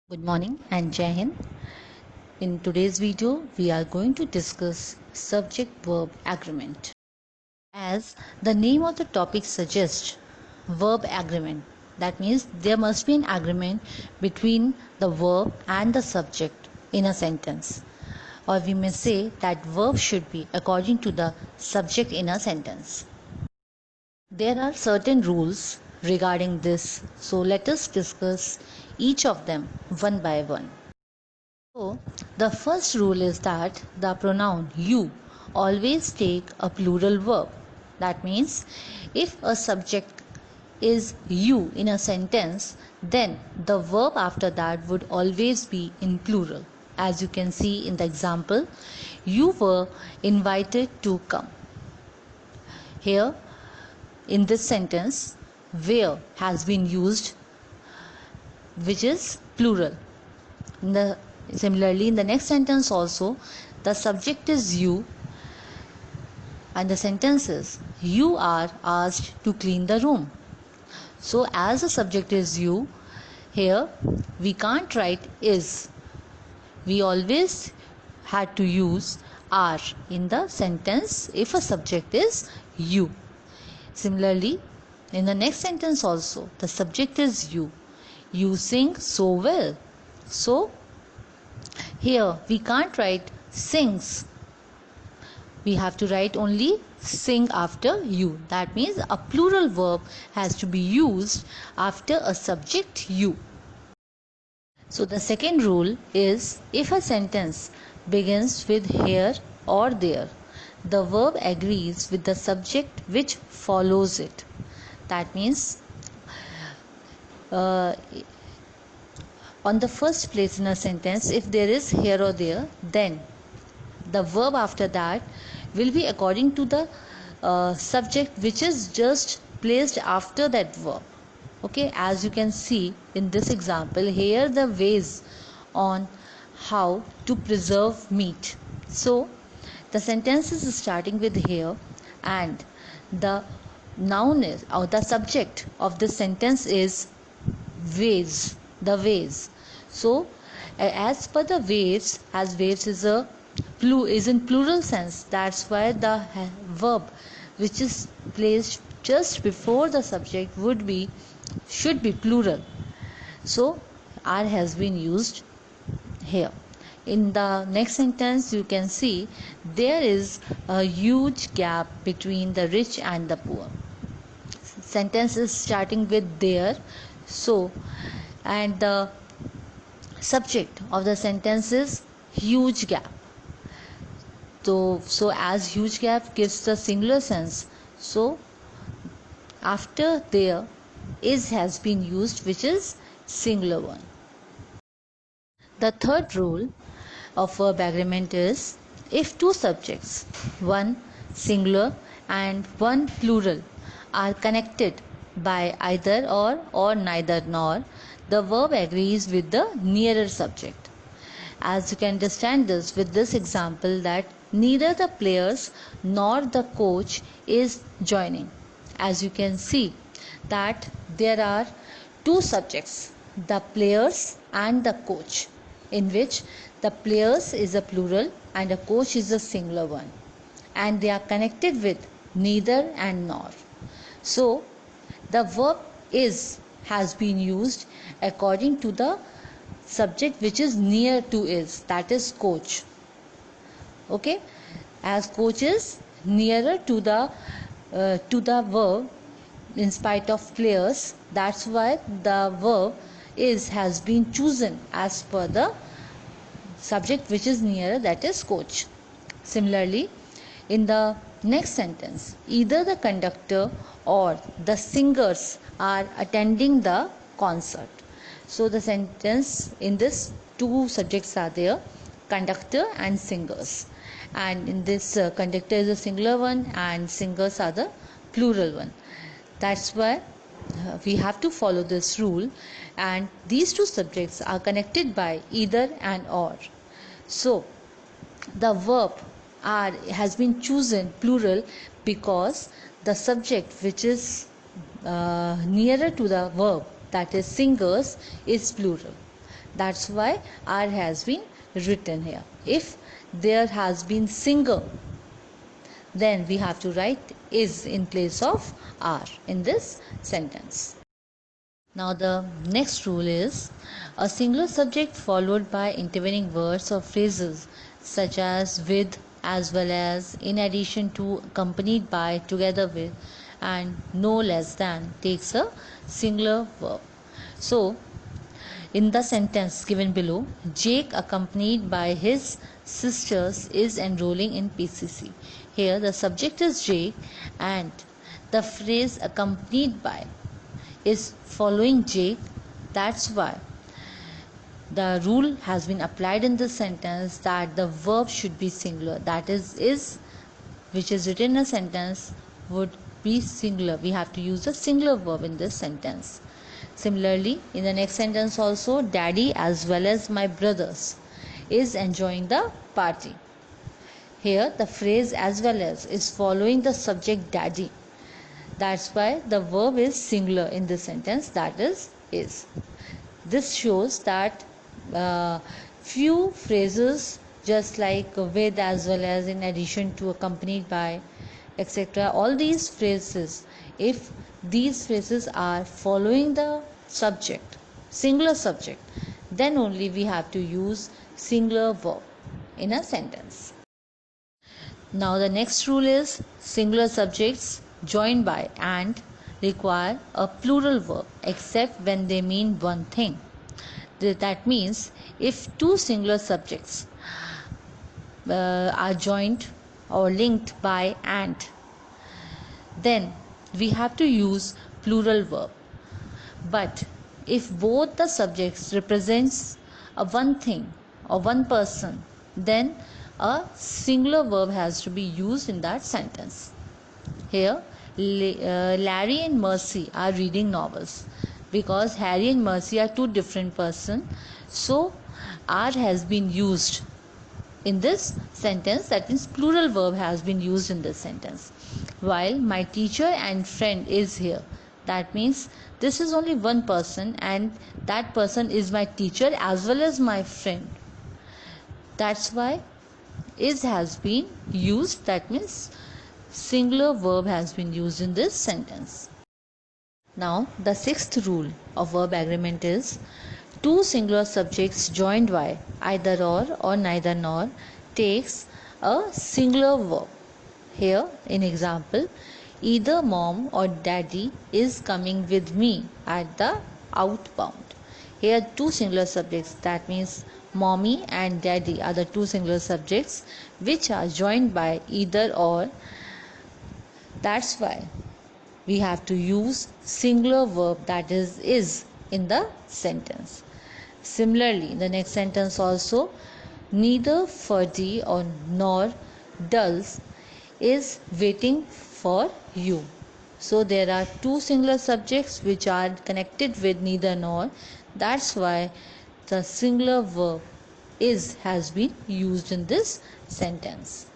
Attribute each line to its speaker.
Speaker 1: Good morning and Jai Hind. In today's video, we are going to discuss subject-verb agreement. As the name of the topic suggests, verb agreement. That means there must be an agreement between the verb and the subject in a sentence. Or we may say that verb should be according to the subject in a sentence. There are certain rules regarding this, so let us discuss each of them one by one. So, the first rule is that the pronoun you always take a plural verb. That means if a subject is you in a sentence, then the verb after that would always be in plural. As you can see in the example, you were invited to come. Here in this sentence, where has been used, which is plural. Similarly, in the next sentence also, the subject is you and the sentence is you are asked to clean the room. So, as the subject is you, here we can't write is. We always had to use are in the sentence if a subject is you. Similarly, in the next sentence also, the subject is you. You sing so well. So, here we can't write sings. We have to write only sing after you. That means a plural verb has to be used after a subject you. So the second rule is if a sentence begins with here or there, the verb agrees with the subject which follows it. That means on the first place in a sentence, if there is here or there, then the verb after that will be according to the subject which is just placed after that verb. Okay, as you can see in this example, here the ways on how to preserve meat. So the sentence is starting with here and the noun is or the subject of the sentence is ways, the ways. So as per the waves, as waves is in plural sense, that's why the verb which is placed just before the subject should be plural. So are has been used here. In the next sentence you can see there is a huge gap between the rich and the poor. Sentence is starting with there, so and the subject of the sentence is huge gap. So as huge gap gives the singular sense, so after there is has been used, which is singular one. The third rule of verb agreement is if two subjects, one singular and one plural, are connected by either or neither nor, the verb agrees with the nearer subject. As you can understand this with this example that neither the players nor the coach is joining. As you can see that there are two subjects, the players and the coach, in which the players is a plural and a coach is a singular one, and they are connected with neither and nor. So the verb is has been used according to the subject which is near to is, that is coach. Okay, as coach is nearer to the verb in spite of players, that's why the verb is has been chosen as per the subject which is nearer, that is coach. Similarly, in the next sentence, either the conductor or the singers are attending the concert. So the sentence in this two subjects are there, conductor and singers, and in this conductor is a singular one and singers are the plural one. That's why we have to follow this rule, and these two subjects are connected by either and or. So the verb are has been chosen plural because the subject which is nearer to the verb, that is singers, is plural. That's why are has been written here. If there has been singer, then we have to write is in place of are in this sentence. Now the next rule is a singular subject followed by intervening words or phrases such as with, as well as, in addition to, accompanied by, together with, and no less than takes a singular verb. So in the sentence given below, Jake, accompanied by his sisters, is enrolling in PCC. Here the subject is Jake and the phrase accompanied by is following Jake. That's why the rule has been applied in this sentence that the verb should be singular. That is which is written in a sentence would be singular. We have to use a singular verb in this sentence. Similarly, in the next sentence also, daddy as well as my brothers is enjoying the party. Here the phrase as well as is following the subject daddy. That's why the verb is singular in this sentence, that is. This shows that few phrases just like with, as well as, in addition to, accompanied by, etc. All these phrases, if these phrases are following the subject, singular subject, then only we have to use singular verb in a sentence. Now the next rule is singular subjects joined by and require a plural verb except when they mean one thing. That means if two singular subjects are joined or linked by and, then we have to use plural verb. But if both the subjects represents a one thing or one person, then a singular verb has to be used in that sentence. Here Larry and Mercy are reading novels. Because Harry and Mercy are two different persons, so are has been used in this sentence. That means plural verb has been used in this sentence. While my teacher and friend is here, that means this is only one person and that person is my teacher as well as my friend. That's why is has been used. That means singular verb has been used in this sentence. Now the sixth rule of verb agreement is two singular subjects joined by either or neither nor takes a singular verb. Here in example, either mom or daddy is coming with me at the outbound. Here two singular subjects, that means mommy and daddy are the two singular subjects which are joined by either or. That's why we have to use singular verb, that is in the sentence. Similarly, the next sentence also, neither Ferdy or nor Dulce is waiting for you. So there are two singular subjects which are connected with neither nor. That's why the singular verb is has been used in this sentence.